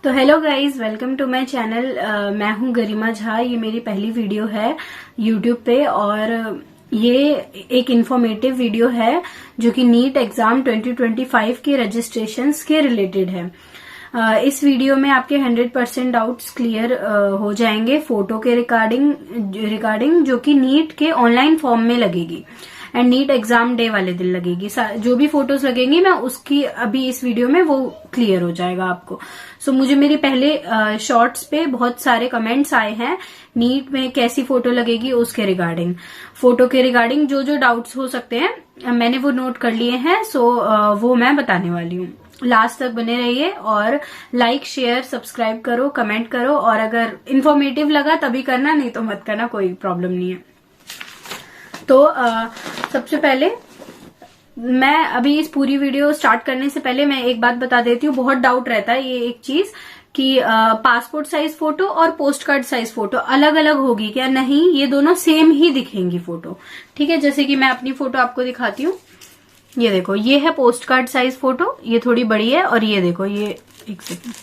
तो hello guys, welcome to my channel. मैं हूं गरिमा झा। ये मेरी पहली वीडियो है यूट्यूब पे और ये एक इन्फॉर्मेटिव वीडियो है जो कि नीट एग्जाम 2025 के रजिस्ट्रेशंस के रिलेटेड है। इस वीडियो में आपके 100% डाउट्स क्लियर हो जाएंगे फोटो के रिगार्डिंग जो कि नीट के ऑनलाइन फॉर्म में लगेगी एंड नीट एग्जाम डे वाले दिन लगेगी। जो भी फोटोज लगेंगी मैं उसकी अभी इस वीडियो में वो क्लियर हो जाएगा आपको। मुझे मेरे पहले शॉर्ट्स पे बहुत सारे कमेंट्स आए हैं नीट में कैसी फोटो लगेगी उसके रिगार्डिंग। फोटो के रिगार्डिंग जो जो डाउट्स हो सकते हैं मैंने वो नोट कर लिए हैं। वो मैं बताने वाली हूँ। लास्ट तक बने रहिए और लाइक शेयर सब्सक्राइब करो, कमेंट करो और अगर इन्फॉर्मेटिव लगा तभी करना, नहीं तो मत करना, कोई प्रॉब्लम नहीं है। तो सबसे पहले मैं अभी इस पूरी वीडियो स्टार्ट करने से पहले मैं एक बात बता देती हूँ। बहुत डाउट रहता है ये एक चीज कि पासपोर्ट साइज फोटो और पोस्ट कार्ड साइज फोटो अलग अलग होगी क्या? नहीं, ये दोनों सेम ही दिखेंगी फोटो। ठीक है, जैसे कि मैं अपनी फोटो आपको दिखाती हूँ। ये देखो, ये है पोस्ट कार्ड साइज फोटो, ये थोड़ी बड़ी है और ये देखो, ये एक सेकंड,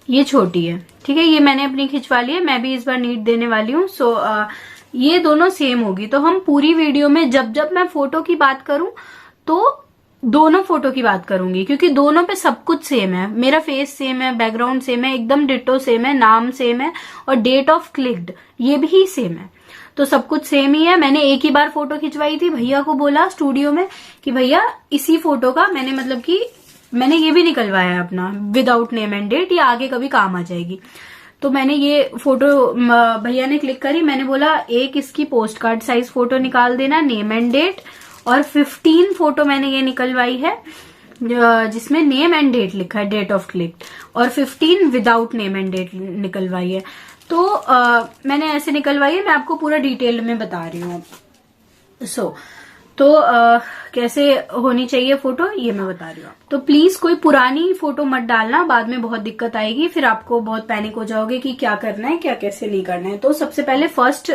ये छोटी है। ठीक है, ये मैंने अपनी खिंचवा ली है, मैं भी इस बार नीट देने वाली हूँ। ये दोनों सेम होगी। तो हम पूरी वीडियो में जब मैं फोटो की बात करूं तो दोनों फोटो की बात करूंगी क्योंकि दोनों पे सब कुछ सेम है। मेरा फेस सेम है, बैकग्राउंड सेम है, एकदम डिट्टो सेम है, नाम सेम है और डेट ऑफ क्लिक्ड ये भी सेम है। तो सब कुछ सेम ही है। मैंने एक ही बार फोटो खिंचवाई थी, भैया को बोला स्टूडियो में कि भैया इसी फोटो का मैंने ये भी निकलवाया अपना विदाउट नेम एंड डेट, ये आगे कभी काम आ जाएगी। तो मैंने ये फोटो भैया ने क्लिक करी, मैंने बोला एक इसकी पोस्ट कार्ड साइज फोटो निकाल देना, नेम एंड डेट, और 15 फोटो मैंने ये निकलवाई है जिसमें नेम एंड डेट लिखा है, डेट ऑफ क्लिक, और 15 विदाउट नेम एंड डेट निकलवाई है। तो मैंने ऐसे निकलवाई है, मैं आपको पूरा डिटेल में बता रही हूँ। तो कैसे होनी चाहिए फोटो ये मैं बता रही हूँ। तो प्लीज कोई पुरानी फोटो मत डालना, बाद में बहुत दिक्कत आएगी, फिर आपको बहुत पैनिक हो जाओगे कि क्या करना है, क्या कैसे नहीं करना है। तो सबसे पहले फर्स्ट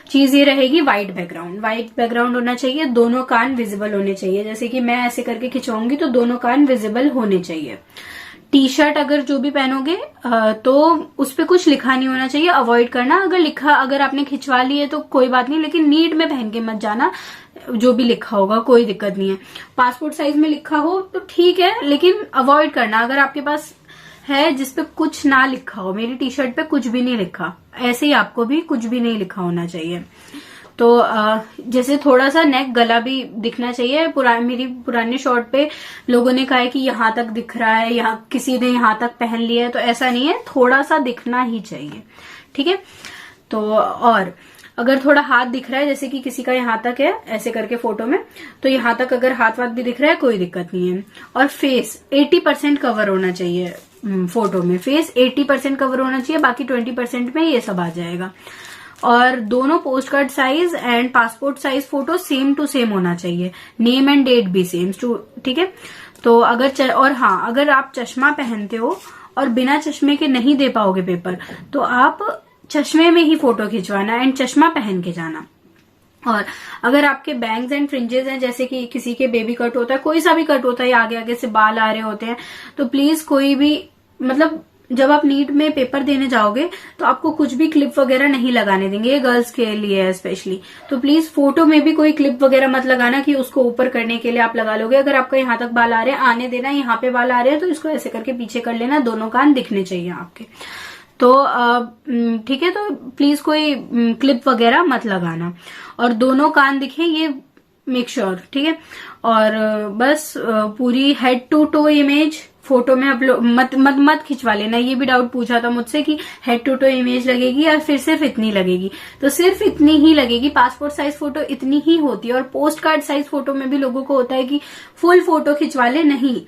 चीज ये रहेगी व्हाइट बैकग्राउंड। व्हाइट बैकग्राउंड होना चाहिए, दोनों कान विजिबल होने चाहिए। जैसे कि मैं ऐसे करके खिंचवाऊंगी तो दोनों कान विजिबल होने चाहिए। टी शर्ट अगर जो भी पहनोगे तो उस पे कुछ लिखा नहीं होना चाहिए, अवॉइड करना। अगर आपने खिंचवा ली है तो कोई बात नहीं, लेकिन नीट में पहन के मत जाना। जो भी लिखा होगा कोई दिक्कत नहीं है। पासपोर्ट साइज में लिखा हो तो ठीक है, लेकिन अवॉइड करना। अगर आपके पास है जिसपे कुछ ना लिखा हो, मेरी टी शर्ट पे कुछ भी नहीं लिखा, ऐसे ही आपको भी कुछ भी नहीं लिखा होना चाहिए। तो जैसे थोड़ा सा नेक गला भी दिखना चाहिए। मेरी पुराने शॉर्ट पे लोगों ने कहा है कि यहाँ तक दिख रहा है, यहाँ किसी ने यहाँ तक पहन लिया है, तो ऐसा नहीं है, थोड़ा सा दिखना ही चाहिए। ठीक है, तो और अगर थोड़ा हाथ दिख रहा है, जैसे कि किसी का यहाँ तक है ऐसे करके फोटो में, तो यहाँ तक अगर हाथ वाथ भी दिख रहा है कोई दिक्कत नहीं है। और फेस 80% कवर होना चाहिए फोटो में। फेस 80% कवर होना चाहिए, बाकी 20% में ये सब आ जाएगा। और दोनों post card size and passport size photo same to same होना चाहिए, नेम एंड डेट भी सेम टू। ठीक है, तो अगर आप चश्मा पहनते हो और बिना चश्मे के नहीं दे पाओगे पेपर, तो आप चश्मे में ही फोटो खिंचवाना एंड चश्मा पहन के जाना। और अगर आपके बैंग्स एंड फ्रिंजेस हैं, जैसे कि किसी के बेबी कट होता है, कोई सा भी कट होता है, आगे आगे से बाल आ रहे होते हैं, तो प्लीज कोई भी जब आप नीट में पेपर देने जाओगे तो आपको कुछ भी क्लिप वगैरह नहीं लगाने देंगे, ये गर्ल्स के लिए है स्पेशली। तो प्लीज फोटो में भी कोई क्लिप वगैरह मत लगाना कि उसको ऊपर करने के लिए आप लगा लोगे। अगर आपका यहाँ तक बाल आ रहे हैं, आने देना, यहाँ पे बाल आ रहे हैं तो इसको ऐसे करके पीछे कर लेना, दोनों कान दिखने चाहिए आपके। तो ठीक है, तो प्लीज कोई क्लिप वगैरह मत लगाना और दोनों कान दिखे ये मेक श्योर। ठीक है, और बस पूरी head to toe image photo में अपलोड मत खिंचवा लेना। ये भी डाउट पूछा था मुझसे कि हेड टू टो इमेज लगेगी या फिर सिर्फ इतनी लगेगी, तो सिर्फ इतनी ही लगेगी। पासपोर्ट साइज फोटो इतनी ही होती है और पोस्ट कार्ड साइज फोटो में भी लोगों को होता है कि फुल फोटो खिंचवा ले, नहीं,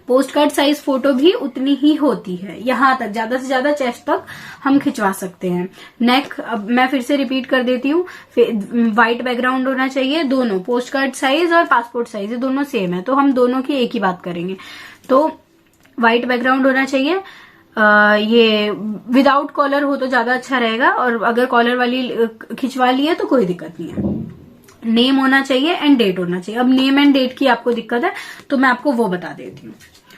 पोस्ट कार्ड साइज फोटो भी उतनी ही होती है। यहाँ तक, ज्यादा से ज्यादा चेस्ट तक हम खिंचवा सकते हैं। नेक, अब मैं फिर से रिपीट कर देती हूँ, व्हाइट बैकग्राउंड होना चाहिए। दोनों पोस्ट कार्ड साइज और पासपोर्ट साइज ये दोनों सेम है, तो हम दोनों की एक ही बात करेंगे। तो व्हाइट बैकग्राउंड होना चाहिए। ये विदाउट कॉलर हो तो ज्यादा अच्छा रहेगा, और अगर कॉलर वाली खिंचवा ली है तो कोई दिक्कत नहीं है। नेम होना चाहिए एंड डेट होना चाहिए। अब नेम एंड डेट की आपको दिक्कत है तो मैं आपको वो बता देती हूँ।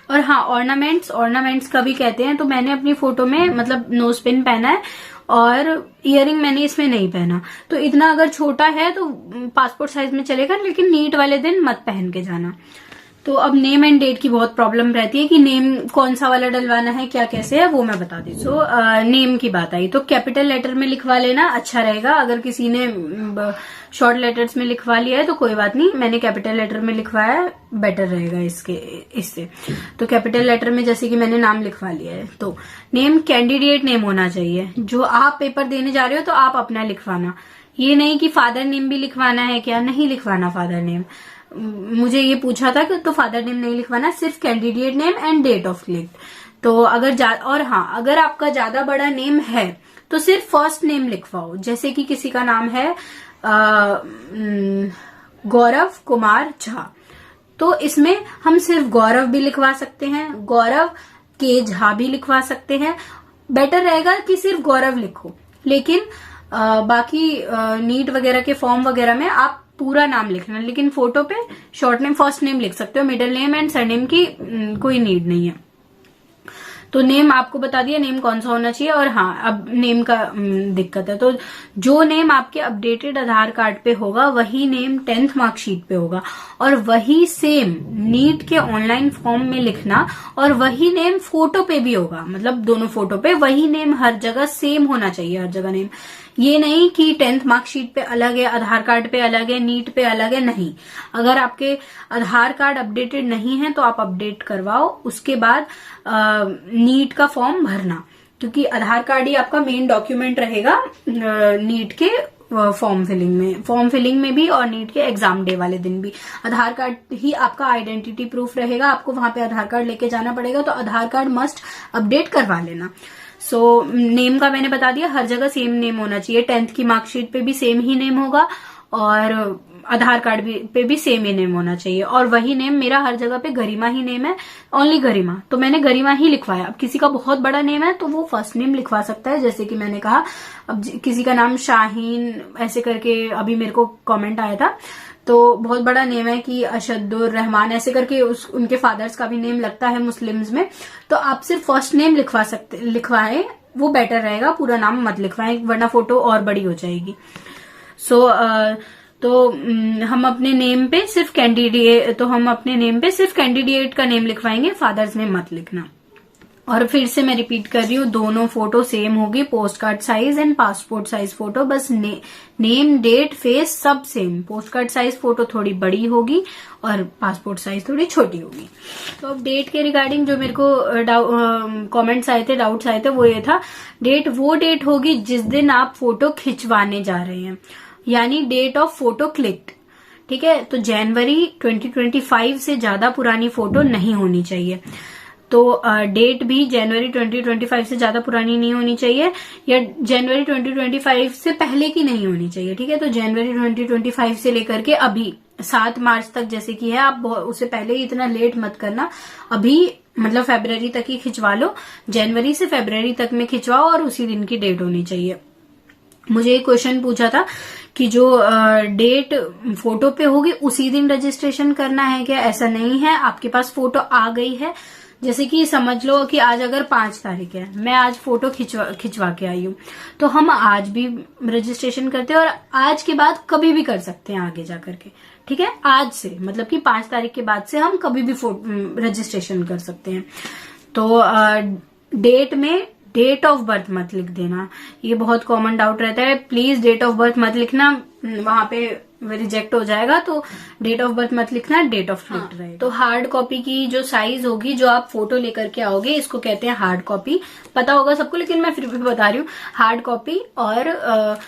और हाँ, ऑर्नामेंट्स कभी कहते हैं, तो मैंने अपनी फोटो में मतलब नोज पिन पहना है और इयरिंग मैंने इसमें नहीं पहना। तो इतना अगर छोटा है तो पासपोर्ट साइज में चलेगा, लेकिन नीट वाले दिन मत पहन के जाना। तो अब नेम एंड डेट की बहुत प्रॉब्लम रहती है कि नेम कौन सा वाला डलवाना है, क्या कैसे है, वो मैं बता दी। सो नेम की बात आई तो कैपिटल लेटर में लिखवा लेना अच्छा रहेगा। अगर किसी ने शॉर्ट लेटर्स में लिखवा लिया है तो कोई बात नहीं, मैंने कैपिटल लेटर में लिखवाया है, बेटर रहेगा इससे। तो कैपिटल लेटर में जैसे कि मैंने नाम लिखवा लिया है। तो नेम कैंडिडेट नेम होना चाहिए, जो आप पेपर देने जा रहे हो तो आप अपना लिखवाना, ये नहीं कि फादर नेम भी लिखवाना है क्या, नहीं लिखवाना फादर नेम। मुझे ये पूछा था कि तो फादर नेम नहीं लिखवाना, सिर्फ candidate name and date of click. तो और हाँ, अगर आपका ज्यादा बड़ा नेम है तो सिर्फ फर्स्ट नेम लिखवाओ। जैसे कि किसी का नाम है गौरव कुमार झा, तो इसमें हम सिर्फ गौरव भी लिखवा सकते हैं, गौरव के झा भी लिखवा सकते हैं। बेटर रहेगा कि सिर्फ गौरव लिखो, लेकिन बाकी नीट वगैरह के फॉर्म वगैरह में आप पूरा नाम लिखना, लेकिन फोटो पे शॉर्ट नेम फर्स्ट नेम लिख सकते हो, मिडिल नेम एंड सरनेम की कोई नीड नहीं है। तो नेम आपको बता दिया नेम कौन सा होना चाहिए। और हाँ, अब नेम का दिक्कत है, तो जो नेम आपके अपडेटेड आधार कार्ड पे होगा वही नेम 10th मार्कशीट पे होगा, और वही सेम नीट के ऑनलाइन फॉर्म में लिखना, और वही नेम फोटो पे भी होगा, मतलब दोनों फोटो पे वही नेम हर जगह सेम होना चाहिए, हर जगह नेम। ये नहीं कि 10th मार्कशीट पे अलग है, आधार कार्ड पे अलग है, नीट पे अलग है, नहीं। अगर आपके आधार कार्ड अपडेटेड नहीं है तो आप अपडेट करवाओ, उसके बाद नीट का फॉर्म भरना, क्योंकि आधार कार्ड ही आपका मेन डॉक्यूमेंट रहेगा नीट के फॉर्म फिलिंग में भी, और नीट के एग्जाम डे वाले दिन भी आधार कार्ड ही आपका आइडेंटिटी प्रूफ रहेगा। आपको वहां पे आधार कार्ड लेके जाना पड़ेगा, तो आधार कार्ड मस्ट अपडेट करवा लेना। सो नेम का मैंने बता दिया, हर जगह सेम नेम होना चाहिए। 10th की मार्कशीट पे भी सेम ही नेम होगा, और आधार कार्ड पे भी सेम ही नेम होना चाहिए। और वही नेम मेरा हर जगह पे गरिमा ही नेम है, ओनली गरिमा, तो मैंने गरिमा ही लिखवाया। अब किसी का बहुत बड़ा नेम है तो वो फर्स्ट नेम लिखवा सकता है, जैसे कि मैंने कहा। अब किसी का नाम शाहीन ऐसे करके अभी मेरे को कमेंट आया था, तो बहुत बड़ा नेम है कि अशदुर रहमान ऐसे करके उनके फादर्स का भी नेम लगता है मुस्लिम्स में, तो आप सिर्फ फर्स्ट नेम लिखवाएं, वो बेटर रहेगा, पूरा नाम मत लिखवाएं, वरना फोटो और बड़ी हो जाएगी। तो हम अपने नेम पे सिर्फ कैंडिडेट का नेम लिखवाएंगे, फादर्स नेम मत लिखना। और फिर से मैं रिपीट कर रही हूँ, दोनों फोटो सेम होगी, post card size and passport size photo, बस नेम डेट फेस सब same. Post card size photo थोड़ी बड़ी होगी और पासपोर्ट साइज थोड़ी छोटी होगी। तो अब डेट के रिगार्डिंग जो मेरे को कमेंट्स आए थे, डाउट्स आए थे, वो ये था, वो डेट होगी जिस दिन आप फोटो खिंचवाने जा रहे हैं, यानी डेट ऑफ फोटो क्लिक्ड। ठीक है, तो जनवरी 2025 से ज्यादा पुरानी फोटो नहीं होनी चाहिए। तो डेट भी जनवरी 2025 से ज्यादा पुरानी नहीं होनी चाहिए, या जनवरी 2025 से पहले की नहीं होनी चाहिए। ठीक है, तो जनवरी 2025 से लेकर के अभी 7 मार्च तक जैसे कि है, आप उससे पहले ही इतना लेट मत करना। अभी मतलब फरवरी तक ही खिंचवा लो, जनवरी से फरवरी तक में खिंचवाओ, और उसी दिन की डेट होनी चाहिए। मुझे एक क्वेश्चन पूछा था कि जो डेट फोटो पे होगी उसी दिन रजिस्ट्रेशन करना है क्या? ऐसा नहीं है, आपके पास फोटो आ गई है, जैसे कि समझ लो कि आज अगर 5 तारीख है, मैं आज फोटो खिंचवा के आई हूँ, तो हम आज भी रजिस्ट्रेशन करते हैं, और आज के बाद कभी भी कर सकते हैं आगे जा करके। ठीक है, आज से मतलब कि 5 तारीख के बाद से हम कभी भी रजिस्ट्रेशन कर सकते हैं। तो डेट में डेट ऑफ बर्थ मत लिख देना, ये बहुत कॉमन डाउट रहता है। प्लीज डेट ऑफ बर्थ मत लिखना, वहां पे रिजेक्ट हो जाएगा, तो डेट ऑफ बर्थ मत लिखना, डेट ऑफ क्लिक रहे। तो हार्ड कॉपी की जो साइज होगी, जो आप फोटो लेकर के आओगे, इसको कहते हैं हार्ड कॉपी। पता होगा सबको, लेकिन मैं फिर भी बता रही हूँ, हार्ड कॉपी और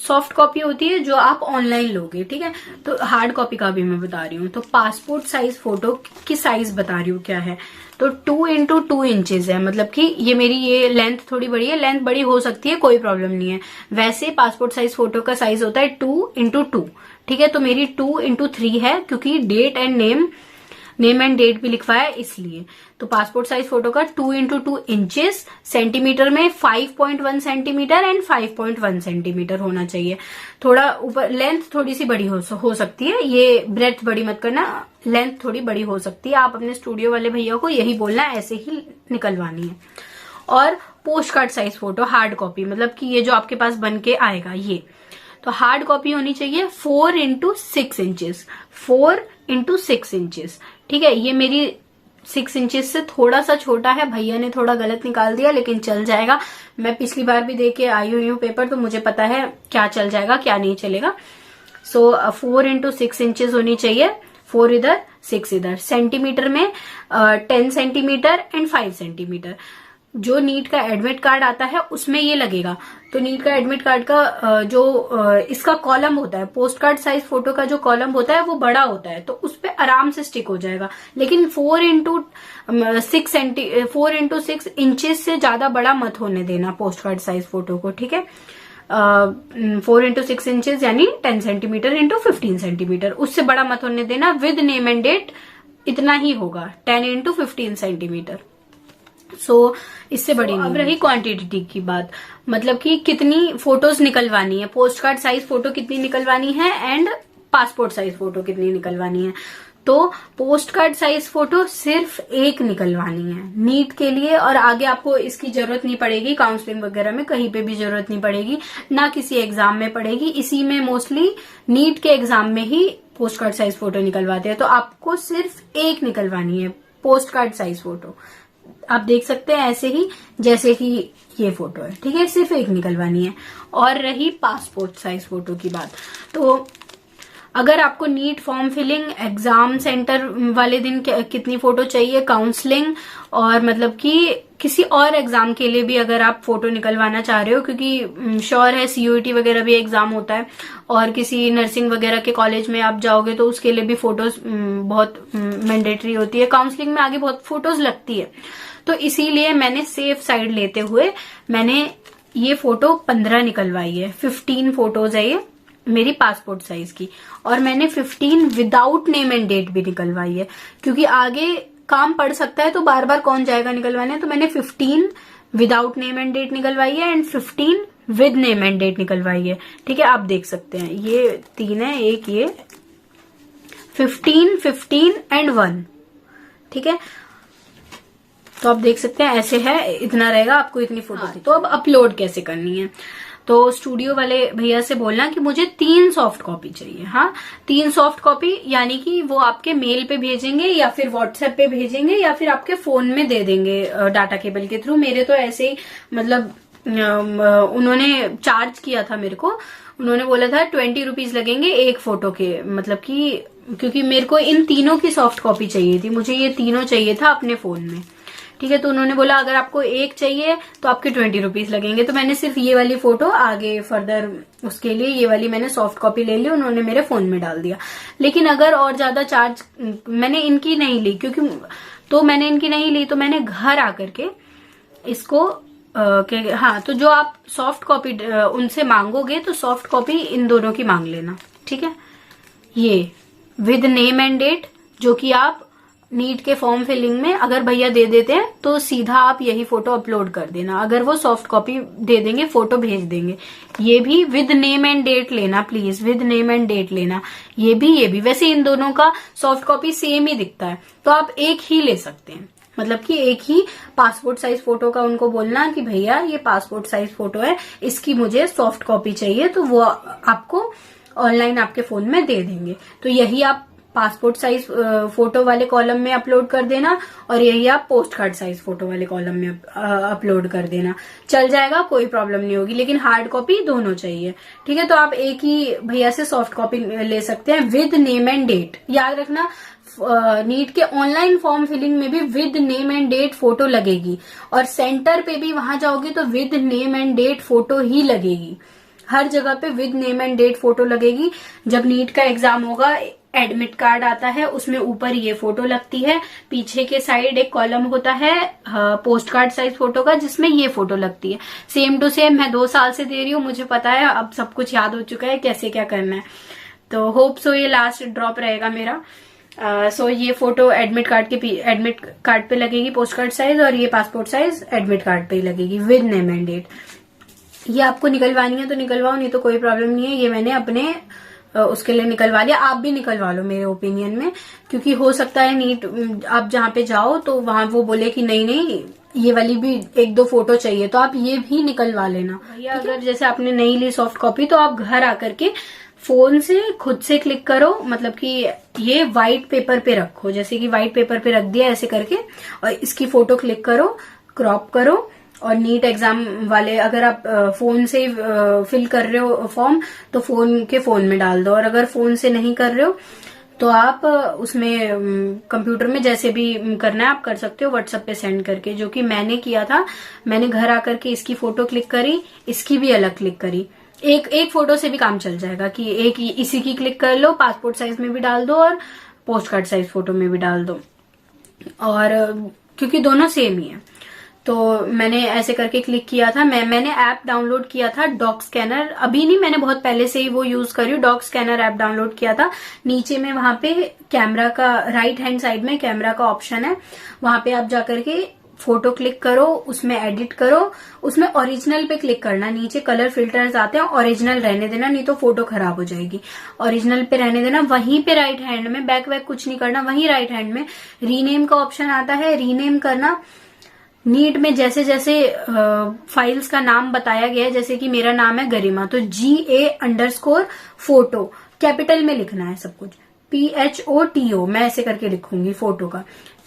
सॉफ्ट कॉपी होती है जो आप ऑनलाइन लोगे। ठीक है, तो हार्ड कॉपी का भी मैं बता रही हूँ। तो पासपोर्ट साइज फोटो की साइज बता रही हूँ क्या है, तो 2x2 इंचेस है, मतलब कि ये मेरी ये लेंथ थोड़ी बड़ी है, लेंथ बड़ी हो सकती है, कोई प्रॉब्लम नहीं है। वैसे पासपोर्ट साइज फोटो का साइज होता है 2x2। ठीक है, तो मेरी 2x3 है, क्योंकि date and name name and date भी लिखवाया है इसलिए। तो पासपोर्ट साइज फोटो का 2x2 इंचेस, सेंटीमीटर में 5.1 सेंटीमीटर एंड 5.1 सेंटीमीटर होना चाहिए। थोड़ा ऊपर लेंथ थोड़ी सी बड़ी हो सकती है, ये ब्रेथ बड़ी मत करना, लेंथ थोड़ी बड़ी हो सकती है। आप अपने स्टूडियो वाले भैया को यही बोलना, ऐसे ही निकलवानी है। और post card size photo hard copy, मतलब कि ये जो आपके पास बन के आएगा ये, तो हार्ड कॉपी होनी चाहिए 4x6 इंचेस, 4x6 इंचेस। ठीक है, ये मेरी 6 इंचेस से थोड़ा सा छोटा है, भैया ने थोड़ा गलत निकाल दिया लेकिन चल जाएगा। मैं पिछली बार भी दे के आई हुई हूँ पेपर, तो मुझे पता है क्या चल जाएगा क्या नहीं चलेगा। सो 4x6 इंचेस होनी चाहिए, 4 इधर 6 इधर। सेंटीमीटर में 10 सेंटीमीटर एंड 5 सेंटीमीटर। जो नीट का एडमिट कार्ड आता है उसमें ये लगेगा। तो नीट का एडमिट कार्ड का जो इसका कॉलम होता है, पोस्ट कार्ड साइज फोटो का जो कॉलम होता है वो बड़ा होता है, तो उस पे आराम से स्टिक हो जाएगा। लेकिन 4x6 इंचेस से ज्यादा बड़ा मत होने देना पोस्ट कार्ड साइज फोटो को। ठीक है, 4x6 इंचेस यानी 10 सेंटीमीटर इंटू 15 सेंटीमीटर, उससे बड़ा मत होने देना। विद नेम एंड डेट इतना ही होगा, 10x15 सेंटीमीटर। इससे बड़ी नहीं। अब रही क्वांटिटी की बात, मतलब कि कितनी फोटोज निकलवानी है, पोस्ट कार्ड साइज फोटो कितनी निकलवानी है एंड पासपोर्ट साइज फोटो कितनी निकलवानी है। तो पोस्ट कार्ड साइज फोटो सिर्फ एक निकलवानी है नीट के लिए, और आगे आपको इसकी जरूरत नहीं पड़ेगी, काउंसलिंग वगैरह में कहीं पे भी जरूरत नहीं पड़ेगी, ना किसी एग्जाम में पड़ेगी। इसी में मोस्टली नीट के एग्जाम में ही पोस्ट कार्ड साइज फोटो निकलवाते हैं। तो आपको सिर्फ एक निकलवानी है पोस्ट कार्ड साइज फोटो। आप देख सकते हैं ऐसे ही जैसे कि ये फोटो है। ठीक है, सिर्फ एक निकलवानी है। और रही पासपोर्ट साइज फोटो की बात, तो अगर आपको NEET form filling, exam centre वाले दिन कितनी फोटो चाहिए, काउंसलिंग, और मतलब कि किसी और एग्जाम के लिए भी अगर आप फोटो निकलवाना चाह रहे हो, क्योंकि श्योर है CUET वगैरह भी एग्जाम होता है, और किसी नर्सिंग वगैरह के कॉलेज में आप जाओगे तो उसके लिए भी फोटोज बहुत मैंडेटरी होती है। काउंसलिंग में आगे बहुत फोटोज लगती है, तो इसीलिए मैंने सेफ साइड लेते हुए मैंने ये फोटो 15 निकलवाई है। 15 फोटोज है ये मेरी पासपोर्ट साइज की, और मैंने 15 विदाउट नेम एंड डेट भी निकलवाई है, क्योंकि आगे काम पड़ सकता है तो बार बार कौन जाएगा निकलवाने। तो मैंने 15 विदाउट नेम एंड डेट निकलवाई है and 15 with name and date निकलवाई है। ठीक है, आप देख सकते हैं ये 3 है, एक ये 15, 15 एंड 1। ठीक है, तो आप देख सकते हैं ऐसे है, इतना रहेगा आपको, इतनी फोटो थी। तो अब अपलोड कैसे करनी है, तो स्टूडियो वाले भैया से बोलना कि मुझे 3 सॉफ्ट कॉपी चाहिए। हाँ, 3 सॉफ्ट कॉपी, यानी कि वो आपके मेल पे भेजेंगे या फिर व्हाट्सएप पे भेजेंगे या फिर आपके फोन में दे देंगे डाटा केबल के थ्रू। मेरे तो ऐसे ही, मतलब उन्होंने चार्ज किया था मेरे को, उन्होंने बोला था 20 रुपीज लगेंगे एक फोटो के, मतलब कि क्योंकि मेरे को इन तीनों की सॉफ्ट कॉपी चाहिए थी, मुझे ये तीनों चाहिए था अपने फोन में। ठीक है, तो उन्होंने बोला अगर आपको एक चाहिए तो आपके 20 रुपीज लगेंगे। तो मैंने सिर्फ ये वाली फोटो आगे फर्दर उसके लिए ये वाली मैंने सॉफ्ट कॉपी ले ली, उन्होंने मेरे फोन में डाल दिया। लेकिन अगर और ज्यादा चार्ज, मैंने इनकी नहीं ली, क्योंकि तो मैंने इनकी नहीं ली, तो मैंने घर आकर के इसको हाँ, तो जो आप सॉफ्ट कॉपी उनसे मांगोगे तो सॉफ्ट कॉपी इन दोनों की मांग लेना। ठीक है, ये विद नेम एंड डेट, जो कि आप नीट के फॉर्म फिलिंग में अगर भैया दे देते हैं तो सीधा आप यही फोटो अपलोड कर देना, अगर वो सॉफ्ट कॉपी दे देंगे, फोटो भेज देंगे। ये भी विद नेम एंड डेट लेना please, with name and date लेना। ये भी वैसे इन दोनों का सॉफ्ट कॉपी सेम ही दिखता है, तो आप एक ही ले सकते हैं, मतलब कि एक ही पासपोर्ट साइज फोटो का उनको बोलना कि भैया ये पासपोर्ट साइज फोटो है, इसकी मुझे सॉफ्ट कॉपी चाहिए, तो वो आपको ऑनलाइन आपके फोन में दे देंगे। तो यही आप पासपोर्ट साइज फोटो वाले कॉलम में अपलोड कर देना, और यही आप पोस्ट कार्ड साइज फोटो वाले कॉलम में अपलोड कर देना, चल जाएगा, कोई प्रॉब्लम नहीं होगी। लेकिन हार्ड कॉपी दोनों चाहिए। ठीक है, तो आप एक ही भैया से सॉफ्ट कॉपी ले सकते हैं विद नेम एंड डेट। याद रखना, नीट के ऑनलाइन फॉर्म फिलिंग में भी with name and date photo लगेगी, और सेंटर पे भी वहां जाओगे तो with name and date photo ही लगेगी। हर जगह पे with name and date photo लगेगी। जब नीट का एग्जाम होगा, एडमिट कार्ड आता है, उसमें ऊपर ये फोटो लगती है, पीछे के साइड एक कॉलम होता है पोस्ट कार्ड साइज फोटो का, जिसमें ये फोटो लगती है। सेम टू सेम मैं 2 साल से दे रही हूँ, मुझे पता है, अब सब कुछ याद हो चुका है कैसे क्या करना है। तो होप सो ये लास्ट ड्रॉप रहेगा मेरा, सो ये फोटो एडमिट कार्ड पे लगेगी पोस्ट कार्ड साइज, और ये पासपोर्ट साइज एडमिट कार्ड पे ही लगेगी विद नेम एंड डेट। ये आपको निकलवानी है तो निकलवाओ, नहीं तो कोई प्रॉब्लम नहीं है। ये मैंने अपने उसके लिए निकलवा लिया, आप भी निकलवा लो मेरे ओपिनियन में, क्योंकि हो सकता है नीट आप जहाँ पे जाओ तो वहां वो बोले कि नहीं ये वाली भी 1-2 फोटो चाहिए, तो आप ये भी निकलवा लेना। भैया अगर जैसे आपने नहीं ली सॉफ्ट कॉपी तो आप घर आकर के फोन से खुद से क्लिक करो, मतलब कि ये व्हाइट पेपर पे रखो, जैसे कि व्हाइट पेपर पे रख दिया ऐसे करके, और इसकी फोटो क्लिक करो, क्रॉप करो, और नीट एग्जाम वाले अगर आप फोन से फिल कर रहे हो फॉर्म तो फोन में डाल दो, और अगर फोन से नहीं कर रहे हो तो आप उसमें कंप्यूटर में जैसे भी करना है आप कर सकते हो, व्हाट्सएप पे सेंड करके, जो कि मैंने किया था। मैंने घर आकर के इसकी फोटो क्लिक करी, इसकी भी अलग क्लिक करी, एक फोटो से भी काम चल जाएगा कि एक इसी की क्लिक कर लो, पासपोर्ट साइज में भी डाल दो और पोस्ट कार्ड साइज फोटो में भी डाल दो, और क्योंकि दोनों सेम ही है। तो मैंने ऐसे करके क्लिक किया था। मैंने ऐप डाउनलोड किया था डॉक स्कैनर, अभी नहीं, मैंने बहुत पहले से ही वो यूज करी हूँ। डॉक स्कैनर ऐप डाउनलोड किया था। नीचे में वहां पे कैमरा का राइट हैंड साइड में कैमरा का ऑप्शन है, वहां पे आप जाकर के फोटो क्लिक करो, उसमें एडिट करो, उसमें ओरिजिनल पे क्लिक करना। नीचे कलर फिल्टर्स आते हैं, ओरिजिनल रहने देना, नहीं तो फोटो खराब हो जाएगी। ओरिजिनल पे रहने देना। वहीं पे राइट हैंड में बैक कुछ नहीं करना, वहीं राइट हैंड में रीनेम का ऑप्शन आता है, रीनेम करना। नीट में जैसे जैसे फाइल्स का नाम बताया गया है, जैसे कि मेरा नाम है गरिमा, तो GA_फोटो कैपिटल में लिखना है सब कुछ, PHOTO मैं ऐसे करके लिखूंगी फोटो का,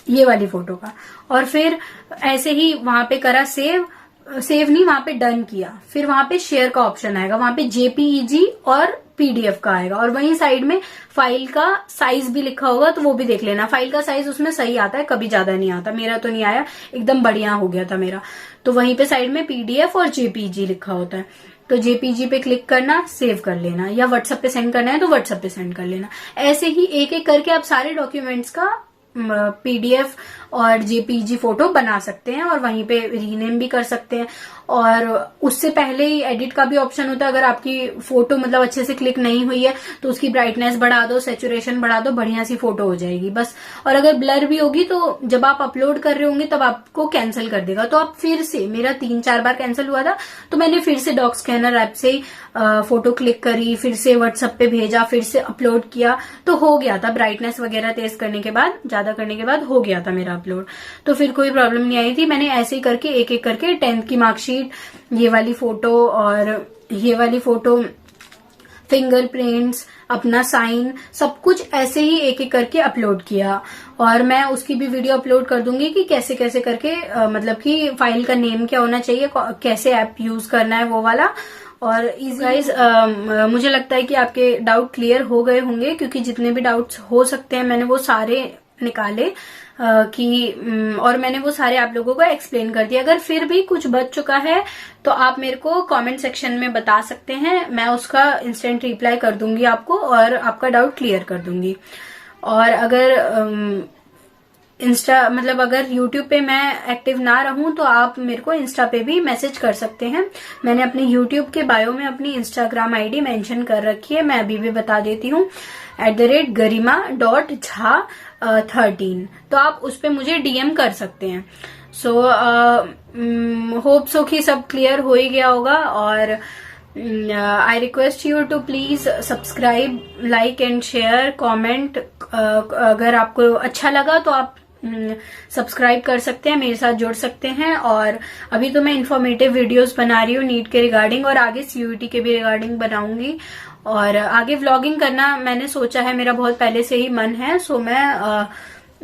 ये वाली फोटो का। और फिर ऐसे ही वहां पे करा सेव नहीं, वहां पे डन किया। फिर वहां पे शेयर का ऑप्शन आएगा, वहां पे JPEG और PDF का आएगा, और वहीं साइड में फाइल का साइज भी लिखा होगा, तो वो भी देख लेना। फाइल का साइज उसमें सही आता है, कभी ज्यादा नहीं आता। मेरा तो नहीं आया, एकदम बढ़िया हो गया था मेरा। तो वहीं पे साइड में PDF और JPEG लिखा होता है, तो JPEG पे क्लिक करना, सेव कर लेना, या व्हाट्सएप पे सेंड करना है तो व्हाट्सएप पे सेंड कर लेना। ऐसे ही एक एक करके आप सारे डॉक्यूमेंट्स का PDF और JPEG फोटो बना सकते हैं, और वहीं पे रीनेम भी कर सकते हैं। और उससे पहले ही एडिट का भी ऑप्शन होता है। अगर आपकी फोटो मतलब अच्छे से क्लिक नहीं हुई है तो उसकी ब्राइटनेस बढ़ा दो, सैचुरेशन बढ़ा दो, बढ़िया सी फोटो हो जाएगी बस। और अगर ब्लर भी होगी तो जब आप अपलोड कर रहे होंगे तब आपको कैंसिल कर देगा, तो आप फिर से, मेरा 3-4 बार कैंसिल हुआ था, तो मैंने फिर से डॉक स्कैनर ऐप से ही फोटो क्लिक करी, फिर से व्हाट्सएप पे भेजा, फिर से अपलोड किया, तो हो गया था। ब्राइटनेस वगैरह तेज करने के बाद, ज्यादा करने के बाद हो गया था मेरा अपलोड, तो फिर कोई प्रॉब्लम नहीं आई थी। मैंने ऐसे ही करके एक एक करके 10th की मार्कशीट, ये वाली फोटो और ये वाली फोटो, फिंगरप्रिंट्स, अपना साइन, सब कुछ ऐसे ही एक एक करके अपलोड किया। और मैं उसकी भी वीडियो अपलोड कर दूंगी कि कैसे कैसे करके मतलब कि फाइल का नेम क्या होना चाहिए, कैसे ऐप यूज करना है वो वाला। और गाइस मुझे लगता है कि आपके डाउट क्लियर हो गए होंगे, क्योंकि जितने भी डाउट्स हो सकते हैं मैंने वो सारे निकाले और मैंने वो सारे आप लोगों को एक्सप्लेन कर दिया। अगर फिर भी कुछ बच चुका है तो आप मेरे को कमेंट सेक्शन में बता सकते हैं, मैं उसका इंस्टेंट रिप्लाई कर दूंगी आपको और आपका डाउट क्लियर कर दूंगी। और अगर अगर YouTube पे मैं एक्टिव ना रहूं तो आप मेरे को इंस्टा पे भी मैसेज कर सकते हैं। मैंने अपने YouTube के बायो में अपनी इंस्टाग्राम ID मेंशन कर रखी है, मैं अभी भी बता देती हूँ, @garima.jha13, तो आप उस पे मुझे DM कर सकते हैं। सो होप सो कि सब क्लियर हो ही गया होगा। और I request you to please subscribe, like and share, comment. अगर आपको अच्छा लगा तो आप सब्सक्राइब कर सकते हैं, मेरे साथ जुड़ सकते हैं। और अभी तो मैं इन्फॉर्मेटिव वीडियोस बना रही हूँ नीट के रिगार्डिंग, और आगे CUET के भी रिगार्डिंग बनाऊंगी। और आगे व्लॉगिंग करना मैंने सोचा है, मेरा बहुत पहले से ही मन है। सो मैं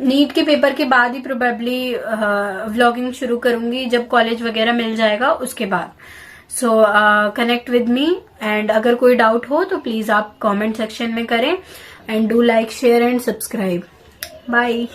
नीट के पेपर के बाद ही प्रोबेबली व्लॉगिंग शुरू करूंगी, जब कॉलेज वगैरह मिल जाएगा उसके बाद। सो कनेक्ट विद मी, एंड अगर कोई डाउट हो तो प्लीज आप कमेंट सेक्शन में करें, and do like, share and subscribe. Bye.